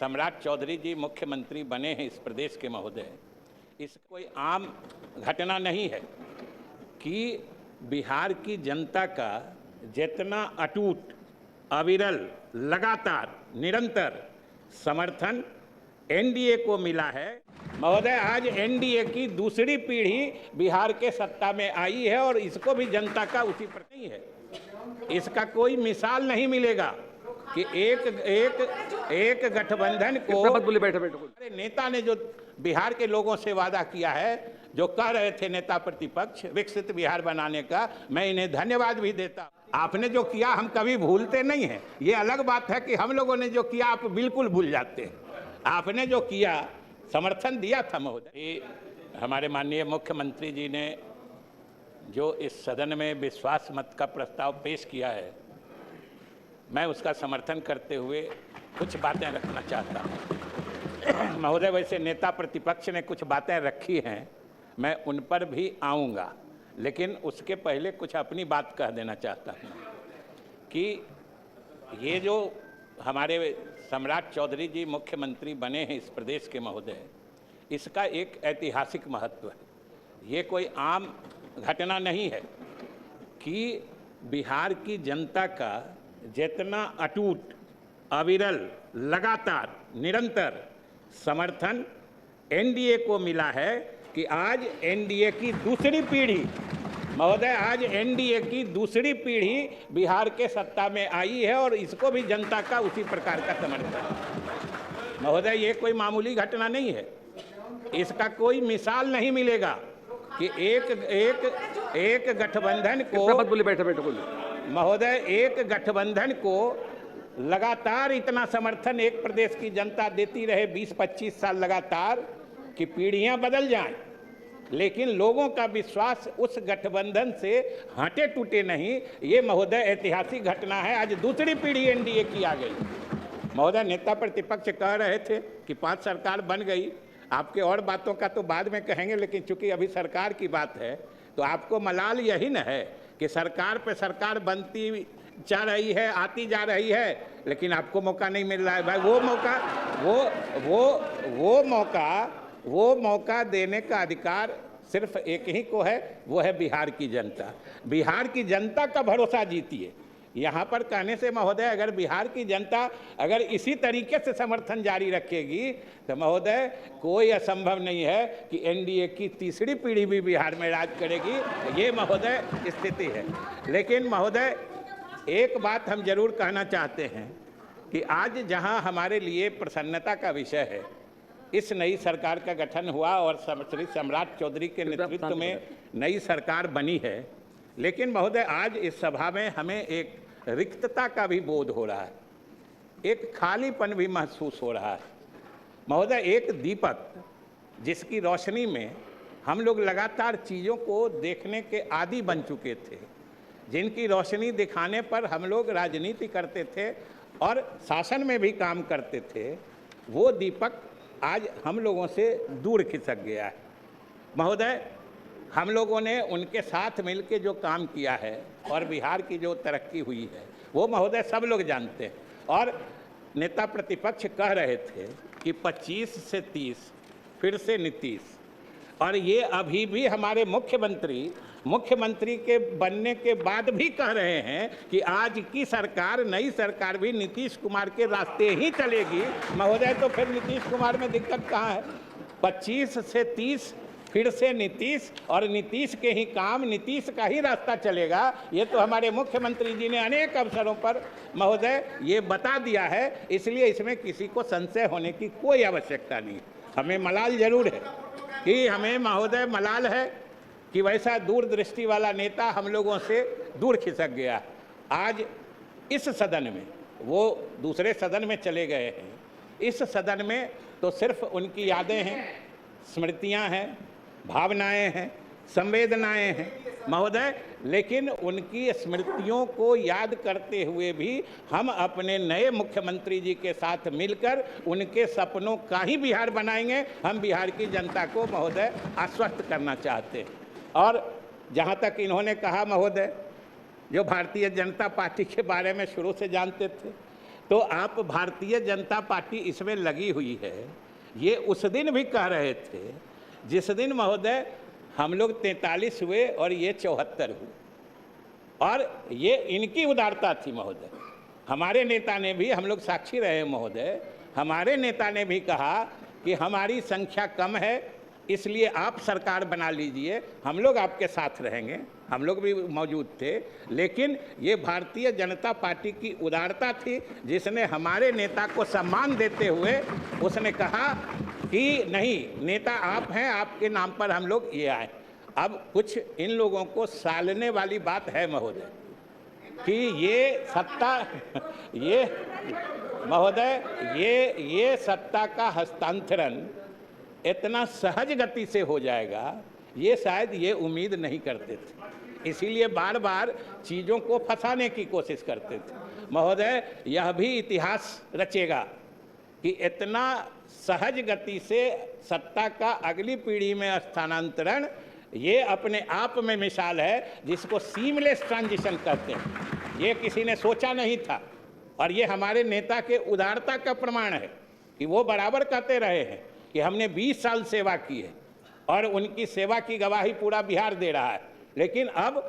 सम्राट चौधरी जी मुख्यमंत्री बने हैं इस प्रदेश के महोदय, इस कोई आम घटना नहीं है कि बिहार की जनता का जितना अटूट, अविरल, लगातार, निरंतर समर्थन एनडीए को मिला है। महोदय, आज एनडीए की दूसरी पीढ़ी बिहार के सत्ता में आई है और इसको भी जनता का उसी पर नहीं है। इसका कोई मिसाल नहीं मिलेगा कि एक गठबंधन को नेता ने जो बिहार के लोगों से वादा किया है, जो कह रहे थे नेता प्रतिपक्ष विकसित बिहार बनाने का, मैं इन्हें धन्यवाद भी देता। आपने जो किया हम कभी भूलते नहीं हैं। ये अलग बात है कि हम लोगों ने जो किया आप बिल्कुल भूल जाते हैं। आपने जो किया, समर्थन दिया था महोदय। हमारे माननीय मुख्यमंत्री जी ने जो इस सदन में विश्वास मत का प्रस्ताव पेश किया है, मैं उसका समर्थन करते हुए कुछ बातें रखना चाहता हूँ। महोदय, वैसे नेता प्रतिपक्ष ने कुछ बातें रखी हैं, मैं उन पर भी आऊँगा, लेकिन उसके पहले कुछ अपनी बात कह देना चाहता हूँ कि ये जो हमारे सम्राट चौधरी जी मुख्यमंत्री बने हैं इस प्रदेश के महोदय, इसका एक ऐतिहासिक महत्व है। ये कोई आम घटना नहीं है कि बिहार की जनता का जितना अटूट, अविरल, लगातार, निरंतर समर्थन एनडीए को मिला है कि आज एनडीए की दूसरी पीढ़ी, महोदय, आज एनडीए की दूसरी पीढ़ी बिहार के सत्ता में आई है और इसको भी जनता का उसी प्रकार का समर्थन। महोदय, ये कोई मामूली घटना नहीं है। इसका कोई मिसाल नहीं मिलेगा कि एक गठबंधन को महोदय, एक गठबंधन को लगातार इतना समर्थन एक प्रदेश की जनता देती रहे 20-25 साल लगातार कि पीढ़ियां बदल जाएं, लेकिन लोगों का विश्वास उस गठबंधन से हटे टूटे नहीं। ये महोदय ऐतिहासिक घटना है। आज दूसरी पीढ़ी एनडीए की आ गई। महोदय, नेता प्रतिपक्ष कह रहे थे कि 5 सरकार बन गई। आपके और बातों का तो बाद में कहेंगे, लेकिन चूंकि अभी सरकार की बात है तो आपको मलाल यही न है कि सरकार पे सरकार बनती जा रही है, आती जा रही है, लेकिन आपको मौका नहीं मिल रहा है। भाई, वो मौका देने का अधिकार सिर्फ एक ही को है, वो है बिहार की जनता। बिहार की जनता का भरोसा जीतिए। यहाँ पर कहने से महोदय, अगर बिहार की जनता अगर इसी तरीके से समर्थन जारी रखेगी तो महोदय कोई असंभव नहीं है कि एनडीए की तीसरी पीढ़ी भी बिहार में राज करेगी। ये महोदय स्थिति है। लेकिन महोदय, एक बात हम जरूर कहना चाहते हैं कि आज जहाँ हमारे लिए प्रसन्नता का विषय है, इस नई सरकार का गठन हुआ और श्री सम्राट चौधरी के नेतृत्व में नई सरकार बनी है, लेकिन महोदय आज इस सभा में हमें एक रिक्तता का भी बोध हो रहा है, एक खालीपन भी महसूस हो रहा है। महोदय, एक दीपक जिसकी रोशनी में हम लोग लगातार चीज़ों को देखने के आदी बन चुके थे, जिनकी रोशनी दिखाने पर हम लोग राजनीति करते थे और शासन में भी काम करते थे, वो दीपक आज हम लोगों से दूर खिसक गया है। महोदय, हम लोगों ने उनके साथ मिलकर जो काम किया है और बिहार की जो तरक्की हुई है वो महोदय सब लोग जानते हैं। और नेता प्रतिपक्ष कह रहे थे कि 25 से 30 फिर से नीतीश, और ये अभी भी हमारे मुख्यमंत्री के बनने के बाद भी कह रहे हैं कि आज की सरकार, नई सरकार भी नीतीश कुमार के रास्ते ही चलेगी। महोदय, तो फिर नीतीश कुमार में दिक्कत कहाँ है? 25 से 30 फिर से नीतीश, और नीतीश के ही काम, नीतीश का ही रास्ता चलेगा। ये तो हमारे मुख्यमंत्री जी ने अनेक अवसरों पर महोदय ये बता दिया है, इसलिए इसमें किसी को संशय होने की कोई आवश्यकता नहीं। हमें मलाल जरूर है कि हमें महोदय मलाल है कि वैसा दूरदृष्टि वाला नेता हम लोगों से दूर खिसक गया। आज इस सदन में, वो दूसरे सदन में चले गए हैं, इस सदन में तो सिर्फ उनकी यादें हैं, स्मृतियां हैं, भावनाएं हैं, संवेदनाएं हैं महोदय। लेकिन उनकी स्मृतियों को याद करते हुए भी हम अपने नए मुख्यमंत्री जी के साथ मिलकर उनके सपनों का ही बिहार बनाएंगे। हम बिहार की जनता को महोदय आश्वस्त करना चाहते हैं। और जहाँ तक इन्होंने कहा महोदय, जो भारतीय जनता पार्टी के बारे में शुरू से जानते थे, तो आप भारतीय जनता पार्टी इसमें लगी हुई है, ये उस दिन भी कह रहे थे जिस दिन महोदय हम लोग 43 हुए और ये 74 हुए, और ये इनकी उदारता थी महोदय। हमारे नेता ने भी, हम लोग साक्षी रहे महोदय, हमारे नेता ने भी कहा कि हमारी संख्या कम है इसलिए आप सरकार बना लीजिए, हम लोग आपके साथ रहेंगे, हम लोग भी मौजूद थे। लेकिन ये भारतीय जनता पार्टी की उदारता थी जिसने हमारे नेता को सम्मान देते हुए उसने कहा कि नहीं नेता आप हैं, आपके नाम पर हम लोग ये आए। अब कुछ इन लोगों को सालने वाली बात है महोदय कि ये सत्ता ये महोदय ये सत्ता का हस्तांतरण इतना सहज गति से हो जाएगा, ये शायद ये उम्मीद नहीं करते थे, इसीलिए बार बार चीज़ों को फंसाने की कोशिश करते थे। महोदय यह भी इतिहास रचेगा कि इतना सहज गति से सत्ता का अगली पीढ़ी में स्थानांतरण ये अपने आप में मिसाल है जिसको सीमलेस ट्रांजिशन कहते हैं। ये किसी ने सोचा नहीं था और ये हमारे नेता के उदारता का प्रमाण है कि वो बराबर कहते रहे हैं कि हमने 20 साल सेवा की है और उनकी सेवा की गवाही पूरा बिहार दे रहा है, लेकिन अब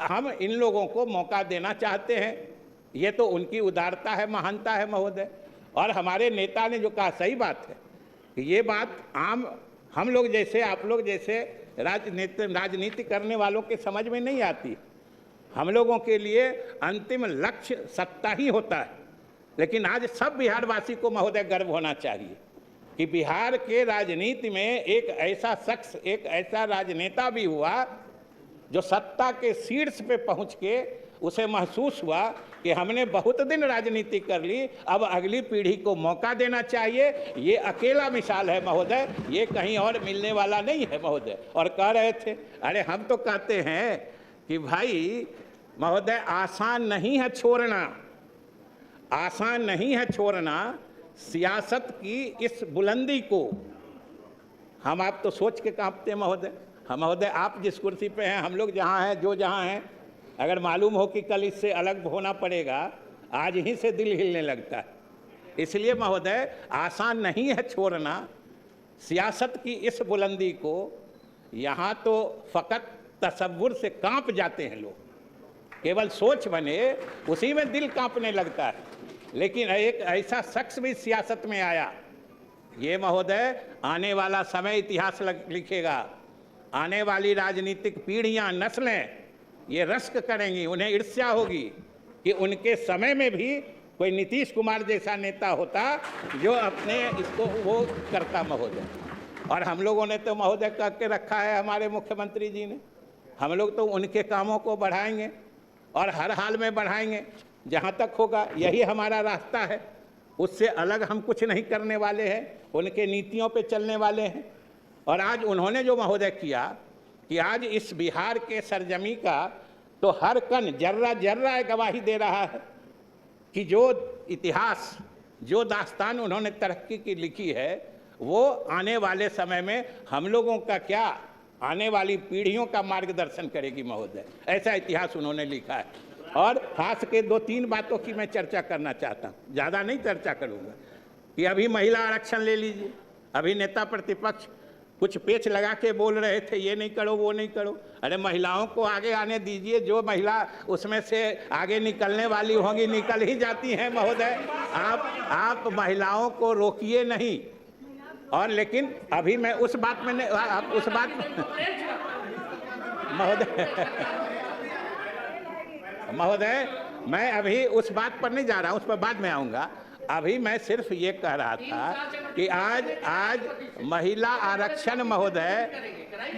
हम इन लोगों को मौका देना चाहते हैं। ये तो उनकी उदारता है, महानता है महोदय। और हमारे नेता ने जो कहा सही बात है कि ये बात आम हम लोग जैसे, आप लोग जैसे राजनीति करने वालों के समझ में नहीं आती। हम लोगों के लिए अंतिम लक्ष्य सत्ता ही होता है, लेकिन आज सब बिहारवासी को महोदय गर्व होना चाहिए कि बिहार के राजनीति में एक ऐसा शख्स, एक ऐसा राजनेता भी हुआ जो सत्ता के शीर्ष पे पहुंच के उसे महसूस हुआ कि हमने बहुत दिन राजनीति कर ली, अब अगली पीढ़ी को मौका देना चाहिए। ये अकेला मिसाल है महोदय, ये कहीं और मिलने वाला नहीं है महोदय। और कह रहे थे, अरे हम तो कहते हैं कि भाई महोदय आसान नहीं है छोड़ना, आसान नहीं है छोड़ना सियासत की इस बुलंदी को। हम आप तो सोच के कांपते हैं महोदय। हम महोदय आप जिस कुर्सी पे हैं, हम लोग जहाँ हैं, जो जहाँ हैं, अगर मालूम हो कि कल इससे अलग होना पड़ेगा, आज ही से दिल हिलने लगता है। इसलिए महोदय आसान नहीं है छोड़ना सियासत की इस बुलंदी को। यहाँ तो फ़कत तसव्वुर से कांप जाते हैं लोग, केवल सोच बने उसी में दिल कांपने लगता है। लेकिन एक ऐसा शख्स भी सियासत में आया, ये महोदय आने वाला समय इतिहास लिखेगा। आने वाली राजनीतिक पीढ़ियां, नस्लें ये रश्क करेंगी, उन्हें ईर्ष्या होगी कि उनके समय में भी कोई नीतीश कुमार जैसा नेता होता जो अपने इसको वो करता महोदय। और हम लोगों ने तो महोदय कह के रखा है, हमारे मुख्यमंत्री जी ने, हम लोग तो उनके कामों को बढ़ाएंगे और हर हाल में बढ़ाएंगे जहाँ तक होगा। यही हमारा रास्ता है, उससे अलग हम कुछ नहीं करने वाले हैं, उनके नीतियों पे चलने वाले हैं। और आज उन्होंने जो महोदय किया कि आज इस बिहार के सरजमी का तो हर कण जर्रा जर्रा गवाही दे रहा है कि जो इतिहास, जो दास्तान उन्होंने तरक्की की लिखी है, वो आने वाले समय में हम लोगों का क्या, आने वाली पीढ़ियों का मार्गदर्शन करेगी महोदय। ऐसा इतिहास उन्होंने लिखा है। और खास के 2-3 बातों की मैं चर्चा करना चाहता हूँ, ज़्यादा नहीं चर्चा करूँगा। कि अभी महिला आरक्षण ले लीजिए, अभी नेता प्रतिपक्ष कुछ पेच लगा के बोल रहे थे ये नहीं करो वो नहीं करो। अरे महिलाओं को आगे आने दीजिए, जो महिला उसमें से आगे निकलने वाली होंगी निकल ही जाती हैं महोदय। आप महिलाओं को रोकिए नहीं। और लेकिन अभी मैं उस बात में नहीं, आप उस बात महोदय मैं अभी उस बात पर नहीं जा रहा हूँ, उस पर बाद में आऊँगा। अभी मैं सिर्फ ये कह रहा था कि आज महिला आरक्षण महोदय,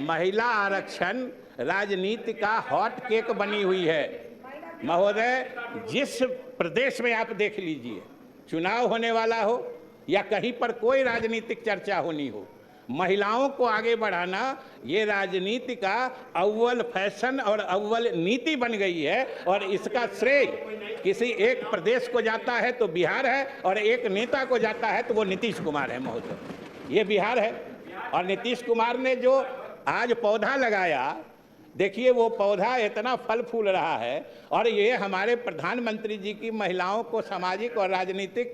महिला आरक्षण राजनीति का हॉट केक बनी हुई है महोदय। जिस प्रदेश में आप देख लीजिए, चुनाव होने वाला हो या कहीं पर कोई राजनीतिक चर्चा होनी हो, महिलाओं को आगे बढ़ाना ये राजनीति का अव्वल फैशन और अव्वल नीति बन गई है। और इसका श्रेय किसी एक प्रदेश को जाता है तो बिहार है, और एक नेता को जाता है तो वो नीतीश कुमार है महोदय। ये बिहार है। और नीतीश कुमार ने जो आज पौधा लगाया, देखिए वो पौधा इतना फल फूल रहा है। और ये हमारे प्रधानमंत्री जी की महिलाओं को सामाजिक और राजनीतिक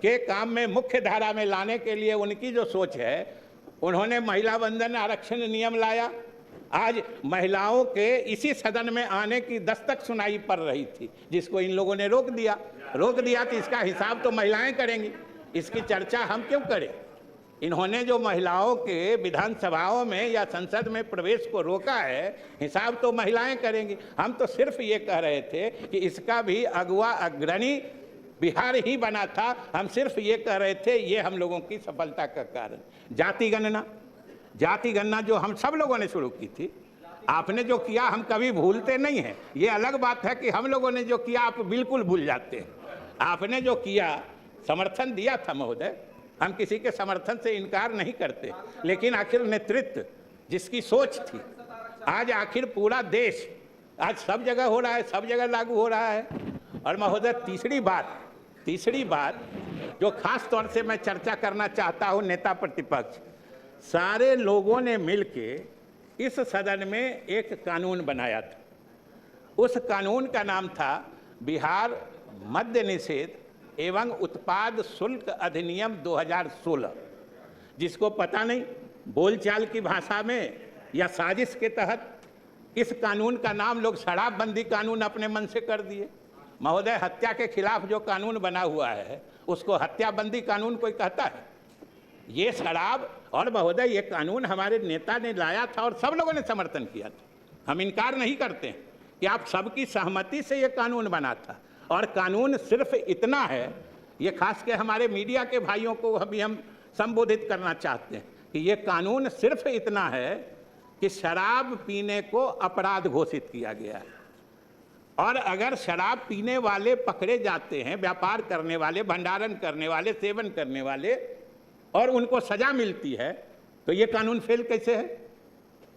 के काम में मुख्य धारा में लाने के लिए उनकी जो सोच है, उन्होंने महिला वंदन आरक्षण नियम लाया। आज महिलाओं के इसी सदन में आने की दस्तक सुनाई पड़ रही थी, जिसको इन लोगों ने रोक दिया। तो इसका हिसाब तो महिलाएं करेंगी, इसकी चर्चा हम क्यों करें। इन्होंने जो महिलाओं के विधानसभाओं में या संसद में प्रवेश को रोका है, हिसाब तो महिलाएं करेंगी। हम तो सिर्फ ये कह रहे थे कि इसका भी अगुआ अग्रणी बिहार ही बना था। हम सिर्फ ये कह रहे थे, ये हम लोगों की सफलता का कारण। जाति गणना जो हम सब लोगों ने शुरू की थी, आपने जो किया हम कभी भूलते नहीं हैं। ये अलग बात है कि हम लोगों ने जो किया आप बिल्कुल भूल जाते हैं। आपने जो किया, समर्थन दिया था महोदय, हम किसी के समर्थन से इनकार नहीं करते, लेकिन आखिर नेतृत्व जिसकी सोच थी, आज आखिर पूरा देश आज सब जगह हो रहा है, सब जगह लागू हो रहा है। और महोदय तीसरी बात जो खास तौर से मैं चर्चा करना चाहता हूं, नेता प्रतिपक्ष सारे लोगों ने मिलके इस सदन में एक कानून बनाया था। उस कानून का नाम था बिहार मद्य निषेध एवं उत्पाद शुल्क अधिनियम 2016, जिसको पता नहीं बोलचाल की भाषा में या साजिश के तहत इस कानून का नाम लोग शराबबंदी कानून अपने मन से कर दिए। महोदय, हत्या के खिलाफ जो कानून बना हुआ है उसको हत्याबंदी कानून कोई कहता है? ये शराब। और महोदय, ये कानून हमारे नेता ने लाया था और सब लोगों ने समर्थन किया था। हम इनकार नहीं करते हैं कि आप सबकी सहमति से ये कानून बना था। और कानून सिर्फ इतना है, ये खास के हमारे मीडिया के भाइयों को अभी हम संबोधित करना चाहते हैं कि ये कानून सिर्फ इतना है कि शराब पीने को अपराध घोषित किया गया है। और अगर शराब पीने वाले पकड़े जाते हैं, व्यापार करने वाले, भंडारण करने वाले, सेवन करने वाले, और उनको सजा मिलती है, तो ये कानून फेल कैसे है?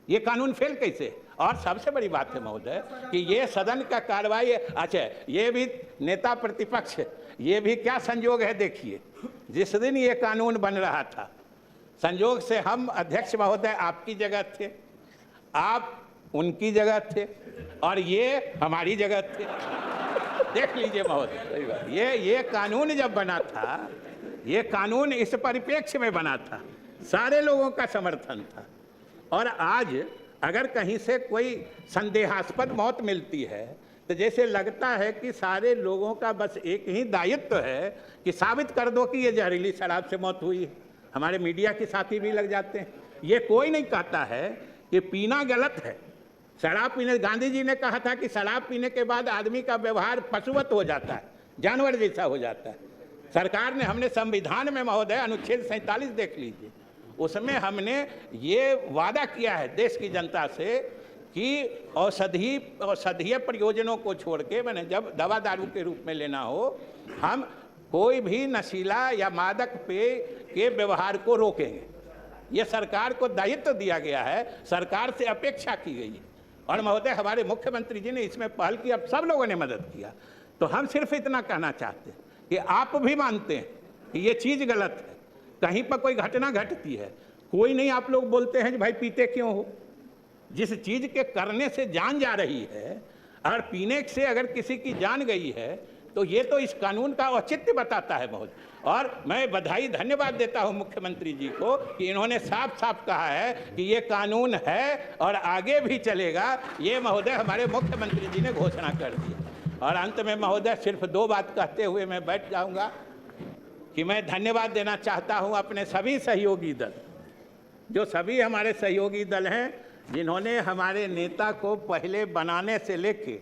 ये कानून फेल कैसे? और सबसे बड़ी बात है महोदय कि ये सदन का कार्रवाई, अच्छा ये भी नेता प्रतिपक्ष, ये भी क्या संयोग है। देखिए, जिस दिन ये कानून बन रहा था, संयोग से हम अध्यक्ष महोदय आपकी जगह थे, आप उनकी जगह थे, और ये हमारी जगह थे। देख लीजिए महोदय, ये कानून जब बना था, ये कानून इस परिप्रेक्ष्य में बना था, सारे लोगों का समर्थन था। और आज अगर कहीं से कोई संदेहास्पद मौत मिलती है, तो जैसे लगता है कि सारे लोगों का बस एक ही दायित्व है कि साबित कर दो कि ये जहरीली शराब से मौत हुई है। हमारे मीडिया के साथी भी लग जाते हैं। ये कोई नहीं कहता है कि पीना गलत है। शराब पीने, गांधी जी ने कहा था कि शराब पीने के बाद आदमी का व्यवहार पशुवत हो जाता है, जानवर जैसा हो जाता है। सरकार ने, हमने संविधान में महोदय अनुच्छेद 47 देख लीजिए, उसमें हमने ये वादा किया है देश की जनता से कि औषधीय प्रयोजनों को छोड़ के, मैंने जब दवा दारू के रूप में लेना हो, हम कोई भी नशीला या मादक पेय के व्यवहार को रोकेंगे। ये सरकार को दायित्व दिया गया है, सरकार से अपेक्षा की गई है। और महोदय, हमारे मुख्यमंत्री जी ने इसमें पहल की, अब सब लोगों ने मदद किया। तो हम सिर्फ इतना कहना चाहते हैं कि आप भी मानते हैं कि ये चीज़ गलत है, कहीं पर कोई घटना घटती है, कोई नहीं आप लोग बोलते हैं कि भाई पीते क्यों हो। जिस चीज़ के करने से जान जा रही है, और पीने से अगर किसी की जान गई है, तो ये तो इस कानून का औचित्य बताता है महोदय। और मैं बधाई धन्यवाद देता हूं मुख्यमंत्री जी को कि इन्होंने साफ साफ कहा है कि ये कानून है और आगे भी चलेगा। ये महोदय हमारे मुख्यमंत्री जी ने घोषणा कर दी। और अंत में महोदय सिर्फ 2 बात कहते हुए मैं बैठ जाऊंगा कि मैं धन्यवाद देना चाहता हूं अपने सभी सहयोगी दल, जो सभी हमारे सहयोगी दल हैं, जिन्होंने हमारे नेता को पहले बनाने से लेके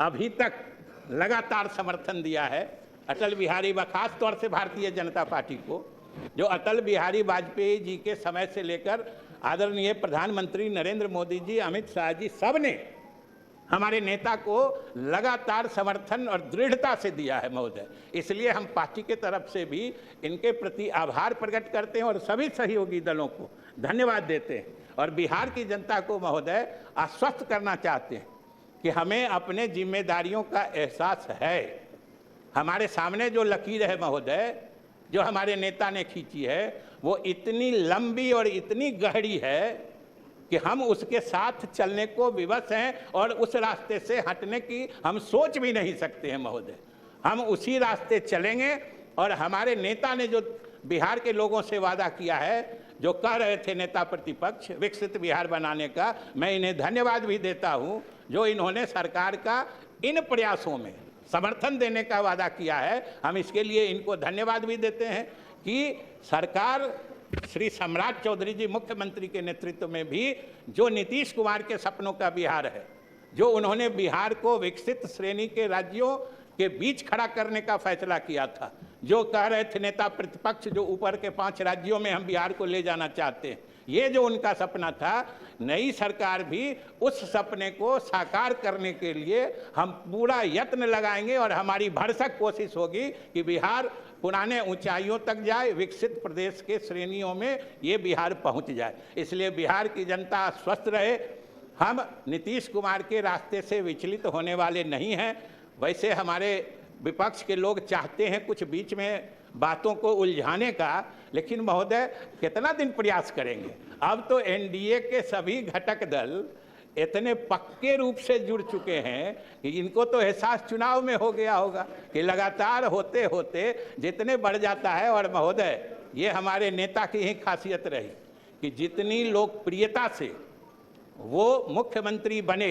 अभी तक लगातार समर्थन दिया है। अटल बिहारी, खास तौर से भारतीय जनता पार्टी को, जो अटल बिहारी वाजपेयी जी के समय से लेकर आदरणीय प्रधानमंत्री नरेंद्र मोदी जी, अमित शाह जी, सब ने हमारे नेता को लगातार समर्थन और दृढ़ता से दिया है महोदय। इसलिए हम पार्टी के तरफ से भी इनके प्रति आभार प्रकट करते हैं और सभी सहयोगी दलों को धन्यवाद देते हैं। और बिहार की जनता को महोदय आश्वस्त करना चाहते हैं कि हमें अपने जिम्मेदारियों का एहसास है। हमारे सामने जो लकीर है महोदय, जो हमारे नेता ने खींची है, वो इतनी लंबी और इतनी गहरी है कि हम उसके साथ चलने को विवश हैं और उस रास्ते से हटने की हम सोच भी नहीं सकते हैं महोदय। हम उसी रास्ते चलेंगे और हमारे नेता ने जो बिहार के लोगों से वादा किया है, जो कह रहे थे नेता प्रतिपक्ष विकसित बिहार बनाने का, मैं इन्हें धन्यवाद भी देता हूं जो इन्होंने सरकार का इन प्रयासों में समर्थन देने का वादा किया है। हम इसके लिए इनको धन्यवाद भी देते हैं कि सरकार श्री सम्राट चौधरी जी मुख्यमंत्री के नेतृत्व में भी जो नीतीश कुमार के सपनों का बिहार है, जो उन्होंने बिहार को विकसित श्रेणी के राज्यों के बीच खड़ा करने का फैसला किया था, जो कह रहे थे नेता प्रतिपक्ष जो ऊपर के 5 राज्यों में हम बिहार को ले जाना चाहते हैं, ये जो उनका सपना था, नई सरकार भी उस सपने को साकार करने के लिए हम पूरा यत्न लगाएंगे और हमारी भरसक कोशिश होगी कि बिहार पुराने ऊंचाइयों तक जाए, विकसित प्रदेश के श्रेणियों में ये बिहार पहुंच जाए। इसलिए बिहार की जनता स्वस्थ रहे। हम नीतीश कुमार के रास्ते से विचलित होने वाले नहीं हैं। वैसे हमारे विपक्ष के लोग चाहते हैं कुछ बीच में बातों को उलझाने का, लेकिन महोदय कितना दिन प्रयास करेंगे। अब तो एनडीए के सभी घटक दल इतने पक्के रूप से जुड़ चुके हैं कि इनको तो एहसास चुनाव में हो गया होगा कि लगातार होते होते जितने बढ़ जाता है। और महोदय, ये हमारे नेता की ही खासियत रही कि जितनी लोकप्रियता से वो मुख्यमंत्री बने,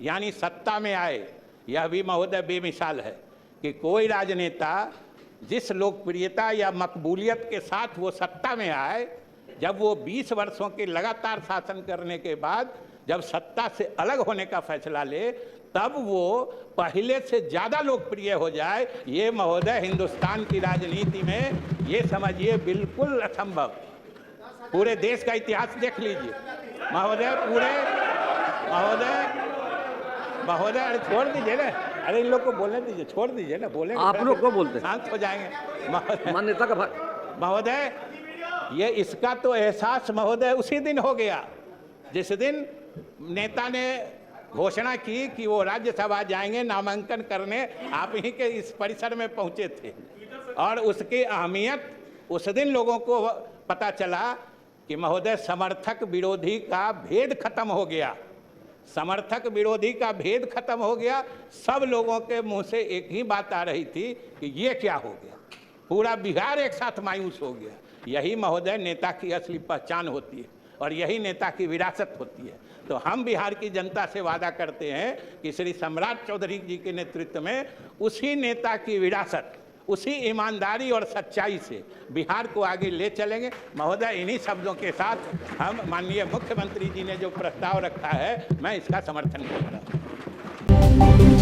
यानी सत्ता में आए, यह भी महोदय बेमिसाल है कि कोई राजनेता जिस लोकप्रियता या मकबूलियत के साथ वो सत्ता में आए, जब वो 20 वर्षों के लगातार शासन करने के बाद जब सत्ता से अलग होने का फैसला ले, तब वो पहले से ज़्यादा लोकप्रिय हो जाए, ये महोदय हिंदुस्तान की राजनीति में ये समझिए बिल्कुल असंभव। पूरे देश का इतिहास देख लीजिए महोदय। महोदय अरे छोड़ दीजिए ना, अरे इन लोग को बोलने दीजिए, छोड़ दीजिए ना, बोले आप लोग को बोलते शांत हो जाएंगे मान्यता का महोदय। ये इसका तो एहसास महोदय उसी दिन हो गया जिस दिन नेता ने घोषणा की कि वो राज्यसभा जाएंगे नामांकन करने। आप ही के इस परिसर में पहुंचे थे और उसकी अहमियत उस दिन लोगों को पता चला कि महोदय समर्थक विरोधी का भेद खत्म हो गया। समर्थक विरोधी का भेद खत्म हो गया। सब लोगों के मुंह से एक ही बात आ रही थी कि ये क्या हो गया, पूरा बिहार एक साथ मायूस हो गया। यही महोदय नेता की असली पहचान होती है और यही नेता की विरासत होती है। तो हम बिहार की जनता से वादा करते हैं कि श्री सम्राट चौधरी जी के नेतृत्व में उसी नेता की विरासत, उसी ईमानदारी और सच्चाई से बिहार को आगे ले चलेंगे। महोदय, इन्हीं शब्दों के साथ हम माननीय मुख्यमंत्री जी ने जो प्रस्ताव रखा है, मैं इसका समर्थन करता हूँ।